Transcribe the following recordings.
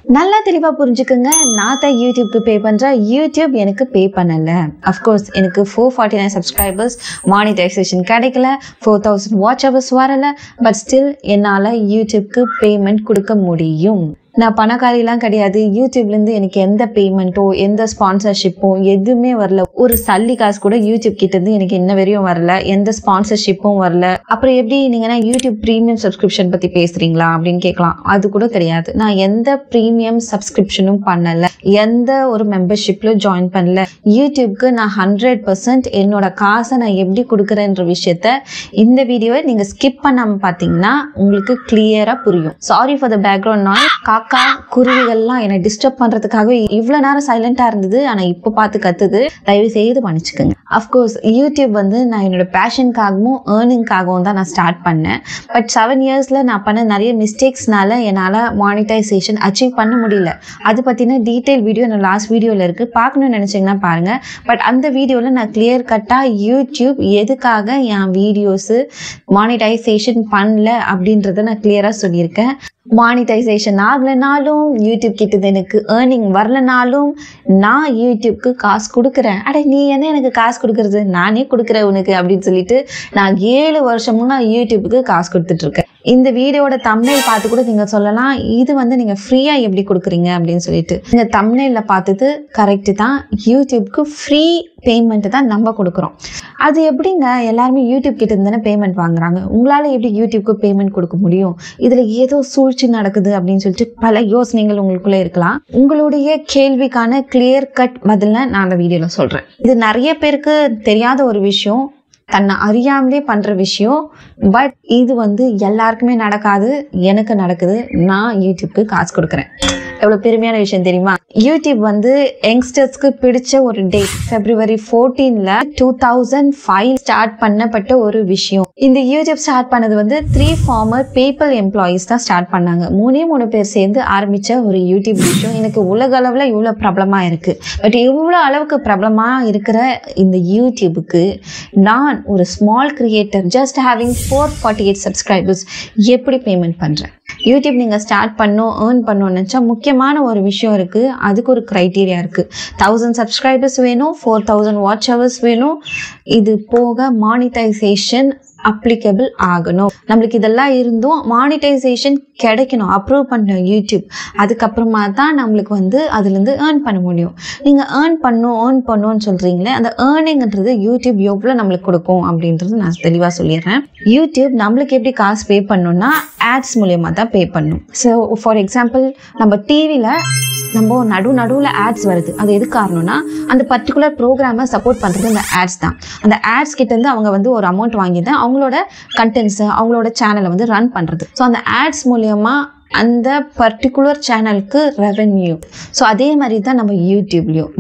நல்லா தெளிவா புரிஞ்சுக்குங்க. நான் தான் யூடியூப்க்கு பே பண்றேன். யூடியூப் எனக்கு பே பண்ணல. அஃப்கோர்ஸ் எனக்கு 449 சப்ஸ்கிரைபர்ஸ் மானிட்டைசேஷன் கிடைக்கல, 4000 வாட்ச் ஹவர்ஸ் வரல. பட் ஸ்டில் என்னால் யூடியூப்க்கு பேமெண்ட் கொடுக்க முடியும். நான் பணக்காரிலாம் கிடையாது. யூடியூப்லேருந்து எனக்கு எந்த பேமெண்ட்டோ எந்த ஸ்பான்சர்ஷிப்போ எதுவுமே வரல. ஒரு சல்லி காசு கூட யூடியூப் கிட்டேருந்து எனக்கு இன்ன வரையும் வரல. எந்த ஸ்பான்சர்ஷிப்பும் வரல. அப்புறம் எப்படி நீங்கன்னா யூடியூப் ப்ரீமியம் சப்ஸ்கிரிப்ஷன் பற்றி பேசுகிறீங்களா அப்படின்னு கேட்கலாம். அது கூட கிடையாது. நான் எந்த ப்ரீமியம் சப்ஸ்கிரிப்ஷனும் பண்ணலை, எந்த ஒரு மெம்பர்ஷிப்லையும் ஜாயின் பண்ணல. யூடியூப்க்கு நான் 100% என்னோட காசை நான் எப்படி கொடுக்குறேன்ற விஷயத்த இந்த வீடியோவை நீங்கள் ஸ்கிப் பண்ணாமல் பார்த்தீங்கன்னா உங்களுக்கு கிளியராக புரியும். Sorry for the background noise. காக்கா குருவிகள்லாம் என்னை டிஸ்டர்ப் பண்றதுக்காக இவ்வளோ நேரம் சைலண்டா இருந்தது. ஆனால் இப்போ பார்த்து கத்துது. தயவு செய்து மன்னிச்சுக்கோங்க. அஃப்கோர்ஸ் யூடியூப் நான் என்னோட பேஷனுக்காகவும் ஏர்னிங்காகவும் தான் நான் ஸ்டார்ட் பண்ணேன். பட் 7 இயர்ஸில் நான் பண்ண நிறைய மிஸ்டேக்ஸ்னால என்னால் மானிட்டைசேஷன் அச்சீவ் பண்ண முடியல. அது பற்றின டீட்டெயில் வீடியோ என்னோட லாஸ்ட் வீடியோவில் இருக்குது. பார்க்கணும்னு நினச்சிங்கன்னா பாருங்கள். பட் அந்த வீடியோவில் நான் கிளியர் கட்டாக யூடியூப் எதுக்காக என் வீடியோஸு மானிட்டைசேஷன் பண்ணல அப்படின்றத நான் கிளியராக சொல்லியிருக்கேன். மானிட்டைசேஷன் ஆகலைனாலும் யூடியூப் கிட்டது எனக்கு ஏர்னிங் வரலனாலும் நான் யூடியூப்க்கு காசு கொடுக்குறேன். அட நீ என்ன எனக்கு காசு கொடுக்குறது, நானே கொடுக்குறேன் உனக்கு அப்படின்னு சொல்லிட்டு நான் 7 வருஷமும் நான் யூடியூப்புக்கு காசு கொடுத்துட்ருக்கேன். இந்த வீடியோட தம்ப்நெயில் பார்த்து கூட நீங்கள் சொல்லலாம், இது நீங்கள் ஃப்ரீயாக எப்படி கொடுக்குறீங்க அப்படின்னு சொல்லிட்டு. இந்த தம்ப்நெயிலில் பார்த்தது கரெக்டு தான். யூடியூப்க்கு ஃப்ரீ பேமெண்ட்டு தான் நம்ம கொடுக்குறோம். அது எப்படிங்க எல்லாருமே யூடியூப் கிட்ட இருந்து தானே பேமெண்ட் வாங்குறாங்க. உங்களால் எப்படி யூடியூப்க்கு பேமெண்ட் கொடுக்க முடியும்? இதில் ஏதோ சூழ்ச்சி நடக்குது அப்படின்னு சொல்லிட்டு பல யோசனைகள் உங்களுக்குள்ளே இருக்கலாம். உங்களுடைய கேள்விக்கான கிளியர் கட் பதில் நான் அந்த வீடியோவில் சொல்கிறேன். இது நிறைய பேருக்கு தெரியாத ஒரு விஷயம், தன்னை அறியாமலே பண்ணுற விஷயம். பட் இது எல்லாருக்குமே நடக்காது, எனக்கு நடக்குது. நான் யூடியூப்க்கு காசு கொடுக்குறேன். எவ்வளோ பெருமையான விஷயம் தெரியுமா? யூடியூப் யங்ஸ்டர்ஸ்க்கு பிடிச்ச ஒரு டேட் February 14 2005 ஸ்டார்ட் பண்ணப்பட்ட ஒரு விஷயம். இந்த யூடியூப் ஸ்டார்ட் பண்ணது 3 ஃபார்மர் பேப்பல் எம்ப்ளாயீஸ் தான் ஸ்டார்ட் பண்ணாங்க. 3 பேர் சேர்ந்து ஆரம்பித்த ஒரு யூடியூப் விஷயம் எனக்கு உலக அளவில் இவ்வளோ பிரபலமாக இருக்குது. பட் இவ்வளோ அளவுக்கு பிரபலமாக இருக்கிற இந்த யூடியூபுக்கு நான் ஒரு small creator just having 448 subscribers எப்படி பேமெண்ட் பண்ணுறேன்? யூடியூப் நீங்கள் ஸ்டார்ட் ஏர்ன் பண்ணணும்னு நினச்சா முக்கியமான ஒரு விஷயம் இருக்குது. அதுக்கு ஒரு க்ரைட்டீரியா இருக்குது. 1000 சப்ஸ்கிரைபர்ஸ் வேணும், 4000 வாட்ச் ஹவர்ஸ் வேணும். இது போக மானிட்டைசேஷன் அப்ளிகபிள் ஆகணும். நம்மளுக்கு இதெல்லாம் இருந்தும் மானிட்டைசேஷன் கிடைக்கணும், அப்ரூவ் பண்ண யூடியூப். அதுக்கப்புறமா தான் நம்மளுக்கு அதுலேருந்து ஏர்ன் பண்ண முடியும். நீங்கள் ஏர்ன் பண்ணணும்னு சொல்கிறீங்களே, அந்த ஏர்னிங்கிறது யூடியூப் எவ்வளோ நம்மளுக்கு கொடுக்கும் அப்படின்றது நான் தெளிவாக சொல்லிடுறேன். யூடியூப் நம்மளுக்கு எப்படி காசு பே பண்ணணும்னா ஆட்ஸ் மூலியமாக தான் பே பண்ணணும். ஸோ ஃபார் எக்ஸாம்பிள் நம்ம டிவியில் நடுவில் ஆட்ஸ் வருது. அது எது காரணம்னா அந்த பர்டிகுலர் ப்ரோக்ராமை சப்போர்ட் பண்ணுறது அந்த ஆட்ஸ் தான். அந்த ஆட்ஸ் கிட்டேருந்து அவங்க ஒரு அமௌண்ட் வாங்கி தான் அவங்களோட கண்டென்ட்ஸை அவங்களோட சேனலை ரன் பண்ணுறது. ஸோ அந்த ஆட்ஸ் மூலியமாக அந்த பர்டிகுலர் சேனலுக்கு ரெவென்யூ. ஸோ அதே மாதிரி தான் நம்ம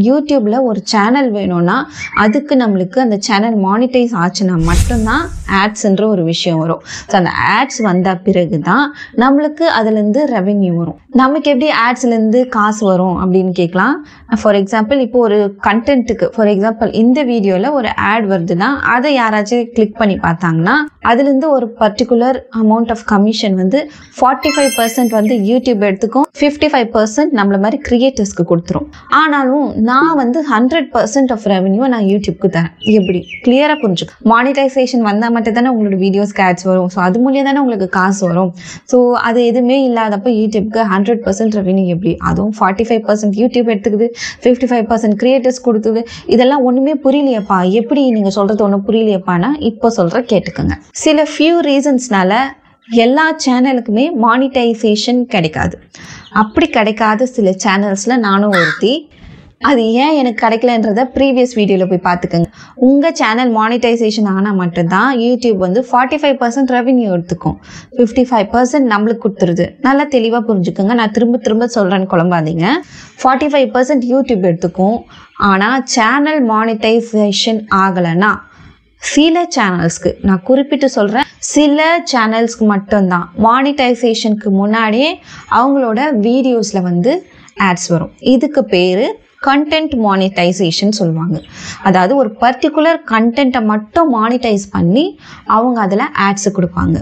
யூடியூப்பில் ஒரு சேனல் வேணும்னா அதுக்கு நம்மளுக்கு அந்த சேனல் மானிட்டைஸ் ஆச்சுன்னா மட்டும்தான் ஆட்ஸ்ன்ற ஒரு விஷயம் வரும். ஸோ அந்த ஆட்ஸ் வந்த பிறகு தான் நம்மளுக்கு அதுலேருந்து ரெவென்யூ வரும். நமக்கு எப்படி ஆட்ஸ்லேருந்து காசு வரும் அப்படின்னு கேட்கலாம். ஃபார் எக்ஸாம்பிள் இப்போ ஒரு கண்டென்ட்டுக்கு, ஃபார் எக்ஸாம்பிள் இந்த வீடியோவில் ஒரு ஆட் வருதுன்னா அதை யாராச்சும் கிளிக் பண்ணி பார்த்தாங்கன்னா அதுலேருந்து ஒரு particular amount of commission 45% YouTube எடுத்துக்கும், 55% நம்மள மாதிரி கிரியேட்டர்ஸ்க்கு கொடுத்துரும். ஆனாலும் நான் 100% ஆஃப் ரெவென்யூ நான் யூடியூப்க்கு தரேன். எப்படி கிளியராக புரிஞ்சுக்கும். மானிட்டைசேஷன் வந்தால் மட்டும் தானே உங்களோட வீடியோஸ்க்கு ஆட்ஸ் வரும். ஸோ அது மூலியம் தானே உங்களுக்கு காசு வரும். ஸோ அது எதுவுமே இல்லாதப்போ யூடியூப்க்கு 100% ரெவென்யூ எப்படி? அதுவும் 45% யூடியூப் எடுத்துக்குது, 55% கிரியேட்டர்ஸ் கொடுத்துது. இதெல்லாம் ஒன்றுமே புரியலையப்பா, எப்படி நீங்கள் சொல்கிறது ஒன்றும் புரியலையப்பானா இப்போ சொல்கிற கேட்டுக்கோங்க. சில ஃபியூ ரீசன்ஸ்னால எல்லா சேனலுக்குமே மானிட்டைசேஷன் கிடைக்காது. அப்படி கிடைக்காத சில சேனல்ஸில் நானும் ஒருத்தி. அது ஏன் எனக்கு கிடைக்கலன்றத ப்ரீவியஸ் வீடியோவில் போய் பார்த்துக்கோங்க. உங்கள் சேனல் மானிட்டைசேஷன் ஆனால் மட்டும்தான் யூடியூப் 45% ரெவென்யூ எடுத்துக்கும், 55% நம்மளுக்கு கொடுத்துருது. நல்லா தெளிவாக புரிஞ்சுக்கோங்க. நான் திரும்ப சொல்கிறேன்னு குழம்பாதீங்க. 45% யூடியூப் எடுத்துக்கும். ஆனால் சேனல் மானிட்டைசேஷன் ஆகலைன்னா சில சேனல்ஸ்க்கு, நான் குறிப்பிட்டு சொல்கிறேன், சில சேனல்ஸ்க்கு மட்டும்தான் மானிட்டைசேஷனுக்கு முன்னாடியே அவங்களோட வீடியோஸில் ஆட்ஸ் வரும். இதுக்கு பேர் கண்டென்ட் மானிட்டைசேஷன் சொல்லுவாங்க. அதாவது ஒரு பர்டிகுலர் கண்டென்ட்டை மட்டும் மானிட்டைஸ் பண்ணி அவங்க அதில் ஆட்ஸு கொடுப்பாங்க.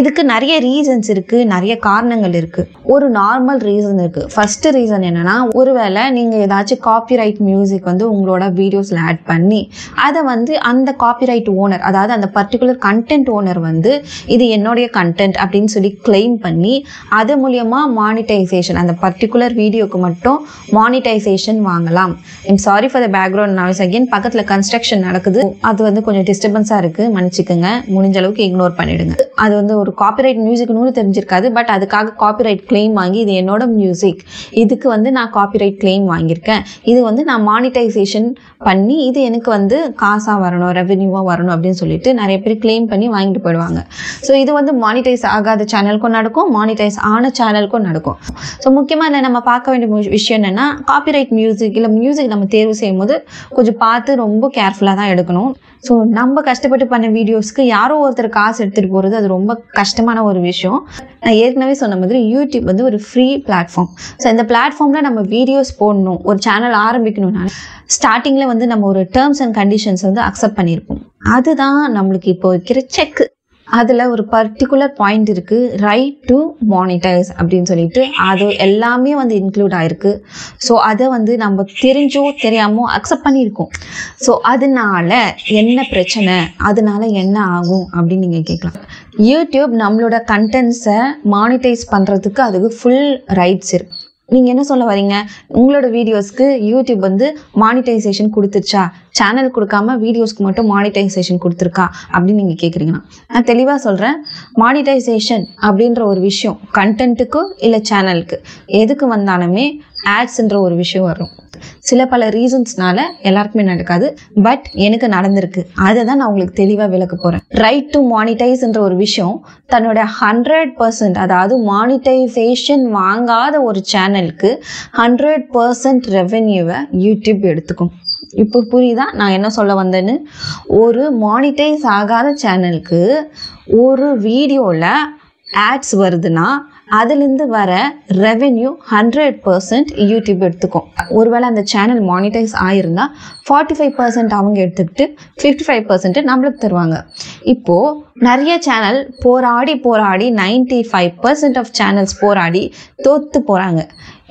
இதுக்கு நிறைய ரீசன்ஸ் இருக்குது, நிறைய காரணங்கள் இருக்குது. ஒரு நார்மல் ரீசன் இருக்குது. ஃபஸ்ட்டு ரீசன் என்னென்னா, ஒருவேளை நீங்கள் ஏதாச்சும் காப்பிரைட் மியூசிக் வந்து உங்களோட வீடியோஸில் ஆட் பண்ணி அதை வந்து அந்த காப்பிரைட் ஓனர், அதாவது அந்த பர்டிகுலர் கண்டென்ட் ஓனர் வந்து இது என்னுடைய கண்டென்ட் அப்படின்னு சொல்லி கிளைம் பண்ணி அது மூலியமாக மானிட்டைசேஷன், அந்த பர்டிகுலர் வீடியோக்கு மட்டும் மானிட்டைசேஷன் வாங்கலாம். I'm sorry for the background noise. Again பக்கத்தில் கன்ஸ்ட்ரக்ஷன் நடக்குது, அது வந்து கொஞ்சம் டிஸ்டர்பன்ஸாக இருக்குது, மன்னிச்சுக்கோங்க. முடிஞ்ச அளவுக்கு இக்னோர் பண்ணிவிடுங்க. அது வந்து ஒரு காப்பிரைட் மியூசிக்னு தெரிஞ்சிருக்காது, பட் அதுக்காக காப்பிரைட் கிளைம் வாங்கி இது என்னோட மியூசிக், இதுக்கு வந்து நான் காப்பிரைட் கிளைம் வாங்கியிருக்கேன், இது வந்து நான் மானிட்டைசேஷன் பண்ணி இது எனக்கு வந்து காசாக வரணும், ரெவென்யூவாக வரணும் அப்படின்னு சொல்லிட்டு நிறைய பேர் கிளைம் பண்ணி வாங்கிட்டு போயிடுவாங்க. ஸோ இது வந்து மானிட்டைஸ் ஆகாத சேனலுக்கும் நடக்கும், மானிட்டைஸ் ஆன சேனலுக்கும் நடக்கும். ஸோ முக்கியமாக இல்லை நம்ம பார்க்க வேண்டிய விஷயம் என்னென்னா, காப்பிரைட் மியூசிக் இல்லை மியூசிக் நம்ம தேர்வு செய்யும் போது கொஞ்சம் பார்த்து ரொம்ப கேர்ஃபுல்லாக தான் எடுக்கணும். ஸோ நம்ம கஷ்டப்பட்டு பண்ண வீடியோஸ்க்கு யாரோ ஒருத்தர் காசு எடுத்துகிட்டு போகிறது அது ரொம்ப கஷ்டமான ஒரு விஷயம். நான் ஏற்கனவே சொன்ன மாதிரி யூடியூப் வந்து ஒரு ஃப்ரீ பிளாட்ஃபார்ம். ஸோ இந்த பிளாட்ஃபார்மில் நம்ம வீடியோஸ் போடணும், ஒரு சேனல் ஆரம்பிக்கணும்னா ஸ்டார்டிங்கில் வந்து நம்ம ஒரு டேர்ம்ஸ் அண்ட் கண்டிஷன்ஸ் வந்து அக்செப்ட் பண்ணியிருப்போம். அதுதான் நம்மளுக்கு இப்போ வைக்கிற செக்கு. அதில் ஒரு பர்டிகுலர் பாயிண்ட் இருக்குது, ரைட் டு மானிட்டைஸ் அப்படின்னு சொல்லிட்டு, அது எல்லாமே வந்து இன்க்ளூட் ஆகிருக்கு. ஸோ அதை வந்து நம்ம தெரிஞ்சோ தெரியாமோ அக்செப்ட் பண்ணியிருக்கோம். ஸோ அதனால என்ன பிரச்சனை, அதனால என்ன ஆகும் அப்படின்னு நீங்கள் கேட்கலாம். யூடியூப் நம்மளோட கண்டென்ட்ஸை மானிட்டைஸ் பண்ணுறதுக்கு அதுக்கு ஃபுல் ரைட்ஸ் இருக்குது. நீங்கள் என்ன சொல்ல வரீங்க, உங்களோட வீடியோஸ்க்கு யூடியூப் வந்து மானிட்டைசேஷன் கொடுத்துருச்சா, சேனல் கொடுக்காம வீடியோஸ்க்கு மட்டும் மானிட்டைசேஷன் கொடுத்துருக்கா அப்படின்னு நீங்கள் கேட்குறீங்கன்னா, நான் தெளிவாக சொல்கிறேன். மானிட்டைசேஷன் அப்படின்ற ஒரு விஷயம் கண்டென்ட்டுக்கு இல்லை சேனலுக்கு எதுக்கு வந்தாலுமே ஆட்ஸ்ன்ற ஒரு விஷயம் வரும். சில பல ரீசன்ஸ்னால எல்லாருக்குமே நடக்காது, பட் எனக்கு நடந்திருக்கு. அதை தான் நான் உங்களுக்கு தெளிவாக விளக்க போகிறேன். ரைட் டு மானிட்டைஸ்ன்ற ஒரு விஷயம் தன்னோட 100%, அதாவது மானிட்டைசேஷன் வாங்காத ஒரு சேனலுக்கு 100% ரெவென்யூவை யூடியூப் எடுத்துக்கும். இப்போ புரியுதா நான் என்ன சொல்ல வந்தேன்னு? ஒரு மானிட்டைஸ் ஆகாத சேனலுக்கு ஒரு வீடியோவில் ஆட்ஸ் வருதுன்னா அதுலேருந்து வர ரெவென்யூ 100% யூடியூப் எடுத்துக்கும். ஒருவேளை அந்த சேனல் மானிட்டைஸ் ஆகிருந்தால் 45% அவங்க எடுத்துக்கிட்டு 55% நம்மளுக்கு தருவாங்க. இப்போது நிறைய சேனல் போராடி 95% ஆஃப் சேனல்ஸ் போராடி தோற்று போகிறாங்க.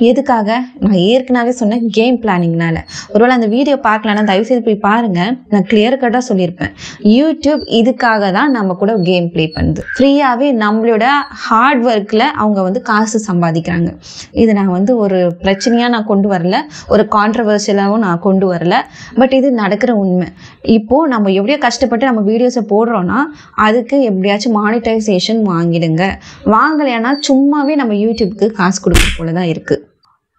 எதுக்காக? நான் ஏற்கனவே சொன்ன கேம் பிளானிங்னால. ஒருவேளை அந்த வீடியோ பார்க்கலன்னா தயவுசெய்து போய் பாருங்கள், நான் கிளியர் கட்டாக சொல்லியிருப்பேன். யூடியூப் இதுக்காக தான் நம்ம கூட கேம் ப்ளே பண்ணுது. ஃப்ரீயாகவே நம்மளோட ஹார்ட் ஒர்க்கில் அவங்க வந்து காசு சம்பாதிக்கிறாங்க. இது நான் வந்து ஒரு பிரச்சனையாக நான் கொண்டு வரல, ஒரு கான்ட்ரவர்ஷியலாகவும் நான் கொண்டு வரல, பட் இது நடக்கிற உண்மை. இப்போது நம்ம எப்படியோ கஷ்டப்பட்டு நம்ம வீடியோஸை போடுறோன்னா அதுக்கு எப்படியாச்சும் மானிட்டைசேஷன் வாங்கிடுங்க. வாங்கலைன்னா சும்மாவே நம்ம யூடியூப்க்கு காசு கொடுக்குற போல தான் இருக்குது.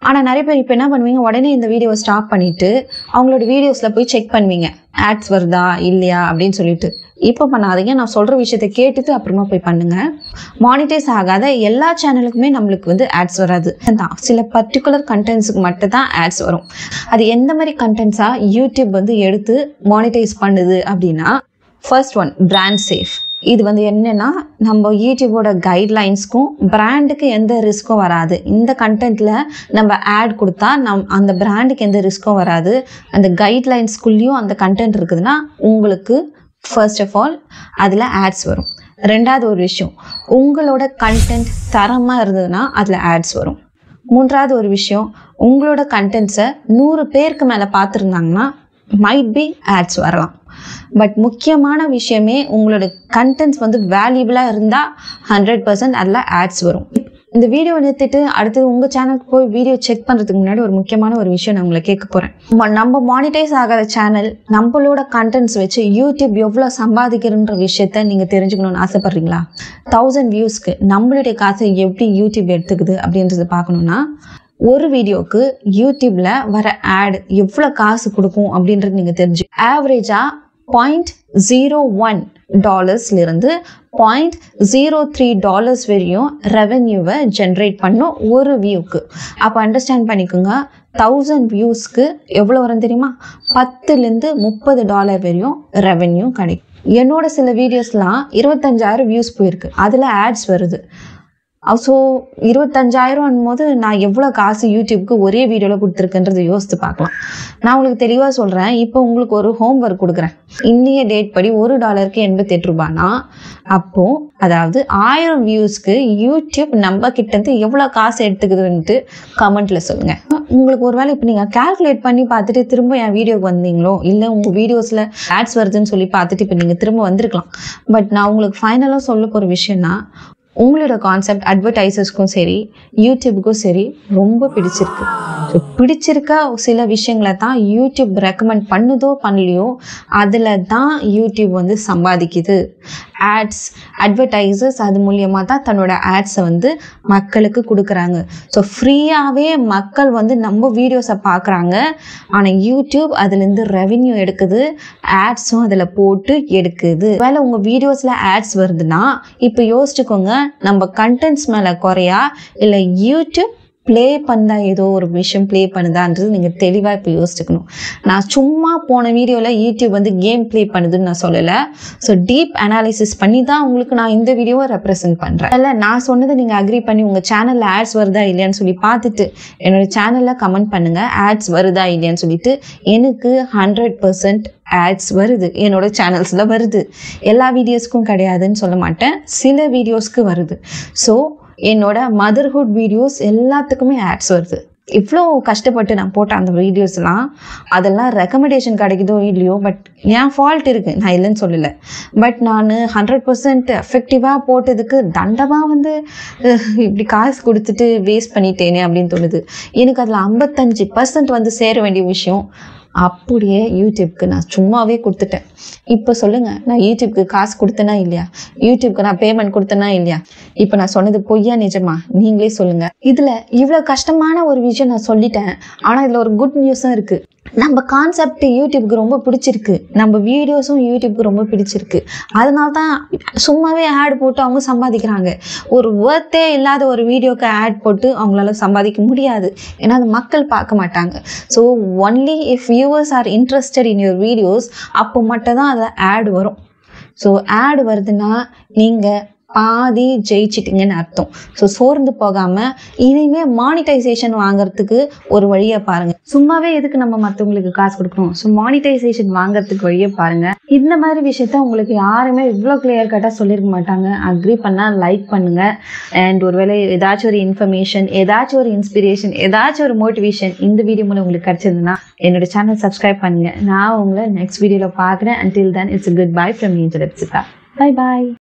ஆனால் நிறைய பேர் இப்போ என்ன பண்ணுவீங்க, உடனே இந்த வீடியோவை ஸ்டாப் பண்ணிவிட்டு அவங்களோட வீடியோஸில் போய் செக் பண்ணுவீங்க, ஆட்ஸ் வருதா இல்லையா அப்படின்னு சொல்லிட்டு. இப்போ பண்ணாதீங்க, நான் சொல்கிற விஷயத்தை கேட்டுட்டு அப்புறமா போய் பண்ணுங்கள். மானிட்டைஸ் ஆகாத எல்லா சேனலுக்குமே நம்மளுக்கு வந்து ஆட்ஸ் வராது தான். சில பர்டிகுலர் கண்டென்ட்ஸுக்கு மட்டும் தான் ஆட்ஸ் வரும். அது எந்த மாதிரி கண்டென்ட்ஸாக யூடியூப் வந்து எடுத்து மானிட்டைஸ் பண்ணுது அப்படின்னா, ஃபர்ஸ்ட் ஒன் பிராண்ட் சேஃப். இது வந்து என்னென்னா, நம்ம யூடியூபோட கைட்லைன்ஸ்க்கும் பிராண்டுக்கு எந்த ரிஸ்க்கும் வராது. இந்த கண்டென்ட்டில் நம்ம ஆட் கொடுத்தா அந்த பிராண்டுக்கு எந்த ரிஸ்க்கும் வராது. அந்த கைட்லைன்ஸ்குள்ளேயும் அந்த கண்டென்ட் இருக்குதுன்னா உங்களுக்கு ஃபர்ஸ்ட் ஆஃப் ஆல் அதில் ஆட்ஸ் வரும். ரெண்டாவது ஒரு விஷயம், உங்களோட கண்டென்ட் தரமாக இருந்ததுன்னா அதில் ஆட்ஸ் வரும். மூன்றாவது ஒரு விஷயம், உங்களோட கண்டென்ட்ஸை 100 பேருக்கு மேலே பார்த்துருந்தாங்கன்னா மைட் பி ஆட்ஸ் வரலாம். பட் முக்கியமான விஷயமே, உங்களோட கண்டென்ட்ஸ் வந்து வேல்யூபிளாக இருந்தால் 100% அதில் ஆட்ஸ் வரும். இந்த வீடியோ நிறுத்திட்டு அடுத்தது உங்கள் சேனலுக்கு போய் வீடியோ செக் பண்ணுறதுக்கு முன்னாடி ஒரு முக்கியமான ஒரு விஷயம் நான் உங்களை கேட்க போகிறேன். நம்ம மானிட்டைஸ் ஆகாத சேனல் நம்மளோட கண்டென்ட்ஸ் வச்சு யூடியூப் எவ்வளோ சம்பாதிக்கிறன்ற விஷயத்த நீங்கள் தெரிஞ்சுக்கணும்னு ஆசைப்பட்றீங்களா? 1000 வியூஸ்க்கு நம்மளுடைய காசை எப்படி யூடியூப் எடுத்துக்குது அப்படின்றத பார்க்கணுன்னா, ஒரு வீடியோக்கு யூடியூப்ல வர ஆட் எவ்வளோ காசு கொடுக்கும் அப்படின்றது நீங்கள் தெரிஞ்சு ஆவரேஜாக $0.01 $0.03 வரையும் ரெவென்யூவை ஜென்ரேட் பண்ணும் ஒரு வியூக்கு. அப்போ அண்டர்ஸ்டாண்ட் பண்ணிக்கோங்க, 1000 வியூஸ்க்கு எவ்வளோ வரும் தெரியுமா? $10-30 வரையும் ரெவென்யூ கிடைக்கும். என்னோட சில வீடியோஸ்லாம் 25,000 வியூஸ் போயிருக்கு, அதில் ஆட்ஸ் வருது. ஸோ 25,000 போது நான் எவ்வளோ காசு யூடியூப்க்கு ஒரே வீடியோவில் கொடுத்துருக்கேன்றதை யோசித்து பார்க்கலாம். நான் உங்களுக்கு தெளிவாக சொல்கிறேன். இப்போ உங்களுக்கு ஒரு ஹோம் ஒர்க் கொடுக்குறேன். இந்திய டேட் படி $1 $88. அப்போது அதாவது 1000 வியூஸ்க்கு யூடியூப் நம்ம கிட்டேருந்து எவ்வளோ காசு எடுத்துக்குதுன்ட்டு கமெண்ட்டில் சொல்லுங்கள். உங்களுக்கு ஒரு வேளை இப்போ நீங்கள் கால்குலேட் பண்ணி பார்த்துட்டு திரும்ப என் வீடியோக்கு வந்தீங்களோ, இல்லை உங்கள் வீடியோஸில் ஆட்ஸ் வருதுன்னு சொல்லி பார்த்துட்டு இப்போ நீங்கள் திரும்ப வந்திருக்கலாம். பட் நான் உங்களுக்கு ஃபைனலாக சொல்ல போகிற விஷயம்னா, உங்களோட கான்செப்ட் அட்வர்டைசர்ஸ்க்கும் சரி யூடியூபுக்கும் சரி ரொம்ப பிடிச்சிருக்கு. ஸோ பிடிச்சிருக்க சில விஷயங்களை தான் யூடியூப் ரெக்கமெண்ட் பண்ணுதோ பண்ணலையோ அதில் தான் யூடியூப் வந்து சம்பாதிக்குது. ஆட்ஸ் அட்வர்டைசர்ஸ் அது மூலியமாக தான் தன்னோட ஆட்ஸை வந்து மக்களுக்கு கொடுக்குறாங்க. ஸோ ஃப்ரீயாகவே மக்கள் வந்து நம்ம வீடியோஸை பார்க்குறாங்க. ஆனால் யூடியூப் அதுலேருந்து ரெவென்யூ எடுக்குது, ஆட்ஸும் அதில் போட்டு எடுக்குது. வேலை உங்கள் வீடியோஸில் ஆட்ஸ் வருதுன்னா இப்போ யோசிச்சுக்கோங்க, நம்ம கண்டென்ட்ஸ் மேலே குறையா இல்லை யூடியூப் ப்ளே பண்ணா ஏதோ ஒரு விஷயம் ப்ளே பண்ணுதான்றது நீங்கள் தெளிவாக இப்போ யோசிச்சுக்கணும். நான் சும்மா போன வீடியோவில் யூடியூப் வந்து கேம் ப்ளே பண்ணுதுன்னு நான் சொல்லலை. ஸோ டீப் அனாலிசிஸ் பண்ணி தான் உங்களுக்கு நான் இந்த வீடியோவை ரெப்ரசென்ட் பண்ணுறேன். இல்லை நான் சொன்னதை நீங்கள் அக்ரி பண்ணி உங்கள் சேனலில் ஆட்ஸ் வருதா இல்லையான்னு சொல்லி பார்த்துட்டு என்னோடய சேனலில் கமெண்ட் பண்ணுங்கள். ஆட்ஸ் வருதா இல்லையான்னு சொல்லிட்டு எனக்கு 100% ஆட்ஸ் வருது, என்னோட சேனல்ஸில் வருது. எல்லா வீடியோஸ்க்கும் கிடையாதுன்னு சொல்ல மாட்டேன், சில வீடியோஸ்க்கு வருது. ஸோ என்னோட மதர்ஹுட் வீடியோஸ் எல்லாத்துக்குமே ஆட்ஸ் வருது. இவ்வளோ கஷ்டப்பட்டு நான் போட்ட அந்த வீடியோஸ்லாம் அதெல்லாம் ரெக்கமெண்டேஷன் கிடைக்குதோ இல்லையோ, பட் என் ஃபால்ட் இருக்குது, நான் இல்லைன்னு சொல்லலை. பட் நான் 100% எஃபெக்டிவாக போட்டதுக்கு தண்டமாக வந்து இப்படி காசு கொடுத்துட்டு வேஸ்ட் பண்ணிட்டேனே அப்படின்னு தோணுது. எனக்கு அதில் 55% வந்து சேர வேண்டிய விஷயம் அப்படியே யூடியூப்க்கு நான் சும்மாவே கொடுத்துட்டேன். இப்போ சொல்லுங்கள், நான் யூடியூப்க்கு காசு கொடுத்தேனா இல்லையா? யூடியூப்க்கு நான் பேமெண்ட் கொடுத்தேனா இல்லையா? இப்போ நான் சொன்னது பொய்யா நிஜமா? நீங்களே சொல்லுங்கள். இதில் இவ்வளோ கஷ்டமான ஒரு விஷயம் நான் சொல்லிட்டேன். ஆனால் இதில் ஒரு குட் நியூஸும் இருக்குது. நம்ம கான்செப்ட் யூடியூப்க்கு ரொம்ப பிடிச்சிருக்கு, நம்ம வீடியோஸும் யூடியூப்க்கு ரொம்ப பிடிச்சிருக்கு. அதனால தான் சும்மாவே ஆட் போட்டு அவங்க சம்பாதிக்கிறாங்க. ஒரு ஒர்த்தே இல்லாத ஒரு வீடியோக்கு ஆட் போட்டு அவங்களால சம்பாதிக்க முடியாது, ஏன்னா அது மக்கள் பார்க்க மாட்டாங்க. So only if viewers are interested in your videos அப்போ மட்டும் தான் அதில் ஆட் வரும். ஸோ ஆட் வருதுன்னா நீங்கள் பாதி ஜெயிச்சிட்டிங்கன்னு அர்த்தம். ஸோ சோர்ந்து போகாமல் இனிமேல் மானிட்டைசேஷன் வாங்கிறதுக்கு ஒரு வழியை பாருங்கள். சும்மாவே எதுக்கு நம்ம மற்றவங்களுக்கு காசு கொடுக்கணும்? ஸோ மானிட்டைசேஷன் வாங்கிறதுக்கு வழியை பாருங்கள். இந்த மாதிரி விஷயத்த உங்களுக்கு யாருமே இவ்வளோ கிளியர் கட்டாக சொல்லியிருக்க மாட்டாங்க. அக்ரி பண்ணால் லைக் பண்ணுங்கள். அண்ட் ஒருவேளை ஏதாச்சும் ஒரு இன்ஃபர்மேஷன், ஏதாச்சும் ஒரு இன்ஸ்பிரேஷன், ஏதாச்சும் ஒரு மோட்டிவேஷன் இந்த வீடியோ மூலம் உங்களுக்கு கிடச்சிருந்துன்னா என்னோட சேனல் சப்ஸ்கிரைப் பண்ணுங்கள். நான் உங்களை நெக்ஸ்ட் வீடியோவில் பார்க்குறேன். Until then, it's a goodbye from me, Epsita. Bye bye.